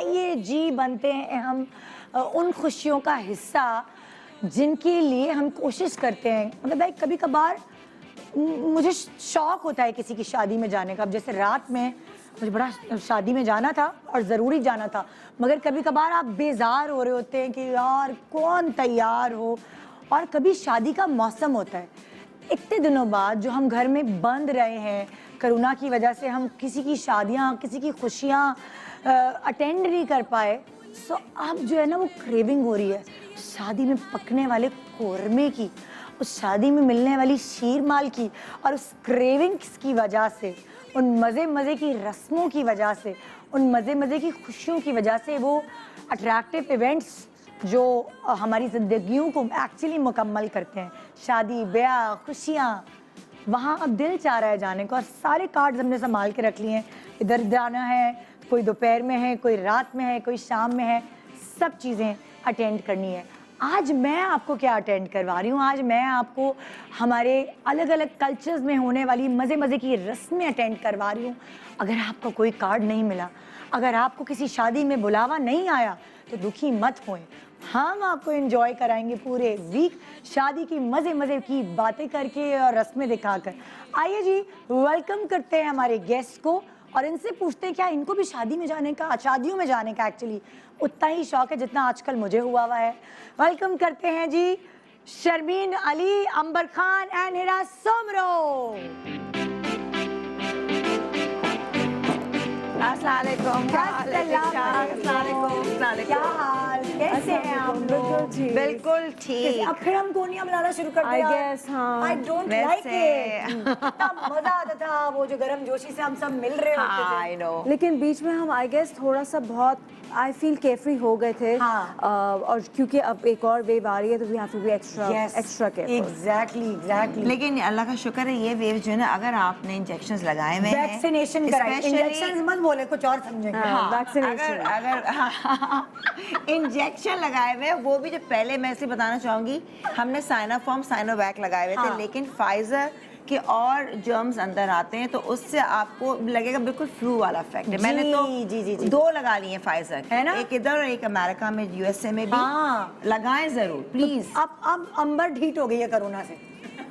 आइए जी बनते हैं हम उन खुशियों का हिस्सा जिनके लिए हम कोशिश करते हैं। मतलब भाई कभी कभार मुझे शौक होता है किसी की शादी में जाने का। अब जैसे रात में मुझे बड़ा शादी में जाना था और ज़रूरी जाना था, मगर कभी कभार आप बेजार हो रहे होते हैं कि यार कौन तैयार हो। और कभी शादी का मौसम होता है, इतने दिनों बाद जो हम घर में बंद रहे हैं कोरोना की वजह से, हम किसी की शादियाँ किसी की खुशियाँ अटेंड नहीं कर पाए। सो अब जो है ना वो क्रेविंग हो रही है शादी में पकने वाले कौरमे की, उस शादी में मिलने वाली शीर माल की, और उस क्रेविंग्स की वजह से, उन मज़े मज़े की रस्मों की वजह से, उन मज़े मज़े की खुशियों की वजह से वो अट्रैक्टिव इवेंट्स जो हमारी ज़िंदगियों को एक्चुअली मुकम्मल करते हैं, शादी ब्याह खुशियाँ, वहाँ अब दिल चाह रहा है जाने को। और सारे कार्ड्स हमने संभाल के रख लिए हैं, इधर जाना है, कोई दोपहर में है, कोई रात में है, कोई शाम में है, सब चीज़ें अटेंड करनी है। आज मैं आपको क्या अटेंड करवा रही हूँ, आज मैं आपको हमारे अलग अलग कल्चर्स में होने वाली मज़े मज़े की रस्में अटेंड करवा रही हूँ। अगर आपको कोई कार्ड नहीं मिला, अगर आपको किसी शादी में बुलावा नहीं आया, तो दुखी मत होएं, हम आपको एंजॉय कराएंगे पूरे वीक शादी की मज़े मज़े की बातें करके और रस्में दिखाकर। आइए जी वेलकम करते हैं हमारे गेस्ट को और इनसे पूछते हैं क्या इनको भी शादी में जाने का, शादियों में जाने का एक्चुअली उतना ही शौक है जितना आजकल मुझे हुआ है। वेलकम करते हैं जी शर्मीन अली, अंबर खान एंड हिरा सोमरो। अस्सलामुअलैकुम। क्या हाल, कैसे हैं आप लोग? बिल्कुल ठीक। अब फिर हम कोनिया बनाना शुरू कर दिया। I guess, हाँ। I don't like it। कितना मजा आता था वो जो गरम जोशी से हम सब मिल रहे होते थे। I know। लेकिन बीच में हम आई गेस थोड़ा सा बहुत आई फील केयरफ्री हो गए थे। हाँ। और क्योंकि अब एक और वेव आ रही है तो we have to be extra careful. Exactly. लेकिन अल्लाह का शुक्र है ये वेव जो है ना, अगर आपने इंजेक्शंस लगाए हुए हैं, वैक्सीनेशन कराएं, इंजेक्शन मत बोले, कुछ और समझेंगे। हाँ, अगर vaccination। अगर इंजेक्शन लगाए हुए हैं, वो भी जो पहले मैं इसे बताना चाहूंगी, हमने साइनोफॉर्म साइनोवैक लगाए हुए थे। हाँ। लेकिन फाइजर के और जर्म्स अंदर आते हैं तो उससे आपको लगेगा बिल्कुल फ्लू वाला इफेक्ट है। मैंने तो जी। 2 लगा लिए फाइजर है ना? एक इधर और एक अमेरिका में, यूएसए में भी। हाँ। लगाएं जरूर प्लीज। अब अंबर ढीठ हो गई है कोरोना से।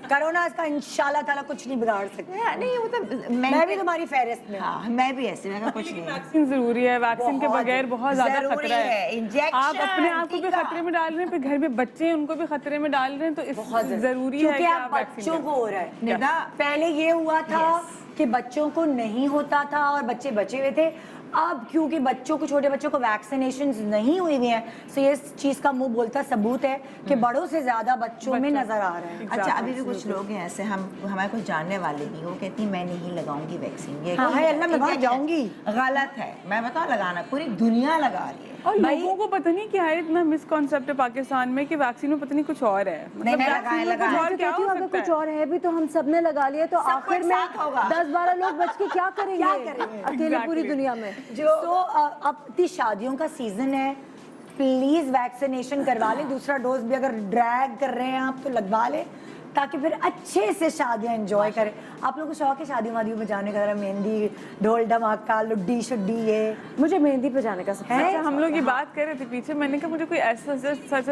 कोरोना इसका इंशाल्लाह ताला कुछ नहीं बिगाड़ सकता। नहीं वो तो मैं भी तुम्हारी फहरिस्त में। हाँ, मैं भी ऐसे, मैं कुछ नहीं। वैक्सीन जरूरी है, वैक्सीन के बगैर बहुत ज्यादा खतरा है। इंजेक्शन आप अपने आप को भी खतरे में डाल रहे हैं, फिर घर में बच्चे हैं उनको भी खतरे में डाल रहे हैं, तो बहुत जरूरी है क्योंकि कि आप बच्चों को हो रहा है। निदा पहले ये हुआ था कि बच्चों को नहीं होता था और बच्चे बचे हुए थे। अब क्योंकि बच्चों को, छोटे बच्चों को वैक्सीनेशंस नहीं हुई हुई हैं, तो ये चीज का मुंह बोलता सबूत है कि बड़ों से ज्यादा बच्चों में नजर आ रहा है। अच्छा, अभी भी कुछ लोग हैं ऐसे, हमारे कुछ जानने वाले भी, वो कहती मैं नहीं लगाऊंगी वैक्सीन। ये हाँ, अल्लाह मैं वहाँ जाऊंगी। गलत है, मैं बताऊं, लगाना पूरी दुनिया लगा रही है। और लोगों को पता नहीं क्या है, इतना मिसकॉन्सेप्ट है पाकिस्तान में कि वैक्सीन में पता नहीं कुछ और है। नहीं, वैक्सीन लगाए, में कुछ और क्या हो अगर सकता कुछ है? और है भी तो हम सब ने लगा लिया, तो सब आखिर कुछ में साथ होगा। 10-12 लोग बच के क्या करेंगे अकेले पूरी दुनिया में। जो अब इतनी शादियों का सीजन है, प्लीज वैक्सीनेशन करवा लें। दूसरा डोज भी अगर ड्रैग कर रहे हैं आप तो लगवा लें, ताकि फिर अच्छे से शादियां एंजॉय करें। आप लोगों को शौक है शादियों वादियों में जाने का, मेहंदी ढोल धमाका लुड्डी शुड्डी ये? मुझे मेहंदी पे जाने का सबसे अच्छा, हम लोग ये बात कर रहे थे पीछे, मैंने कहा मुझे कोई ऐसा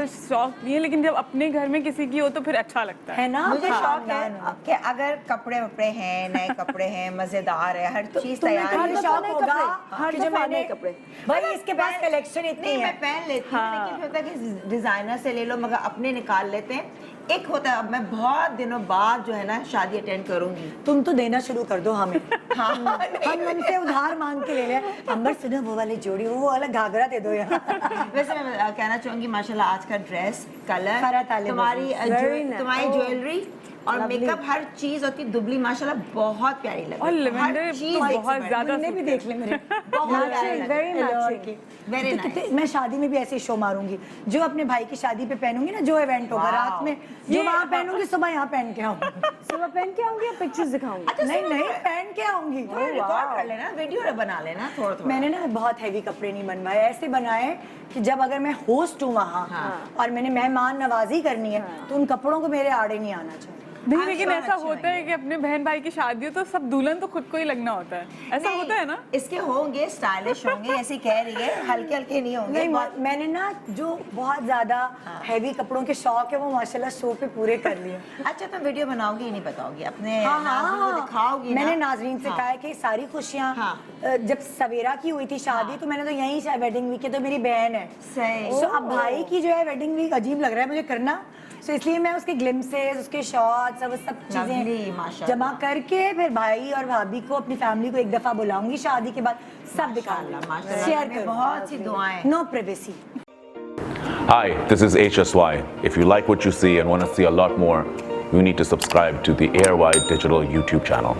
शौक नहीं है, लेकिन जब अपने घर में किसी की हो तो फिर अच्छा लगता है। ना? मुझे हाँ, शौक है कि अगर कपड़े वपड़े हैं, नए कपड़े हैं, मजेदार है, हर चीज तैयार तुम्हें है। शौक होगा हर कि जो दफा मैंने नए कपड़े। भाई इसके पास कलेक्शन इतनी नहीं, है। मैं पहन लेती हूँ, लेकिन फिर होता है कि डिजाइनर से ले लो, मगर अपने निकाल लेते हैं। एक होता है, अब मैं बहुत दिनों बाद जो है ना शादी अटेंड करूंगी। तुम तो देना शुरू कर दो हमें। हाँ, हम उनसे उधार मांग के ले लें। अंबर सुनो वो वाली जोड़ी, वो वाला घाघरा दे दो यार। वैसे मैं कहना चाहूंगी माशाल्लाह आज का ड्रेस, कलर, खरा ताले तुम्हारी ज्वेलरी और मेकअप, हर चीज होती दुबली माशाल्लाह बहुत प्यारी लगी। और लेवेंडर बहुत ज्यादा तुमने भी देख ले मेरे बहुत very matching। Very nice. मैं शादी में भी ऐसे शो मारूंगी, जो अपने भाई की शादी पे पहनूंगी ना, जो इवेंट होगा रात में, जो वहाँ पहनूंगी सुबह यहाँ पहन के आऊंगी। सुबह पहन के आऊंगी या पिक्चर्स दिखाऊंगी? नहीं पहन के आऊंगी। रिकॉर्ड कर लेना, वीडियो बना लेना थोड़ा थोड़ा। मैंने ना बहुत हैवी कपड़े नहीं बनवाए, ऐसे बनाए कि जब अगर मैं होस्ट हूँ वहाँ और मैंने मेहमान नवाजी करनी है तो उन कपड़ों को मेरे आड़े नहीं आना चाहिए। नहीं हाँ, लेकिन ये ऐसा अच्छे होता है कि अपने बहन भाई की शादी हो तो सब दुल्हन तो खुद को ही लगना होता है, ऐसा नहीं, होता है ना? इसके होंगे, स्टाइलिश होंगे, ऐसी कह रही है, हल्के हल्के नहीं होंगे। नहीं, मैंने ना जो बहुत ज्यादा हैवी कपड़ों के शौक है वो माशाल्लाह शो पे पूरे कर लिए। अच्छा, तुम वीडियो बनाओगी ही नहीं बताओगी अपने हाँ नाज़रीन को दिखाओगी ना? मैंने नाजरीन से हाँ। कहा है कि सारी खुशियाँ हाँ। जब सवेरा की हुई थी शादी तो मैंने तो यहीं से वेडिंग वीक के तो मेरी बहन है सही। तो अब भाई की जो है वेडिंग वीक अजीब लग रहा है मुझे करना, तो इसलिए मैं उसके ग्लिम्सेस, उसके शॉट्स, सब Lovely, चीजें माशाल्लाह। जमा करके फिर भाई और भाभी को, अपनी फैमिली को एक दफा बुलाऊंगी शादी के बाद, सब दिखाऊंगी, माशाल्लाह, शेयर हमें करूंगी। बहुत सी दुआएं। No privacy. Hi, this is HSY. If you like what you see and want to see a lot more, you need to subscribe to the AirY Digital YouTube channel.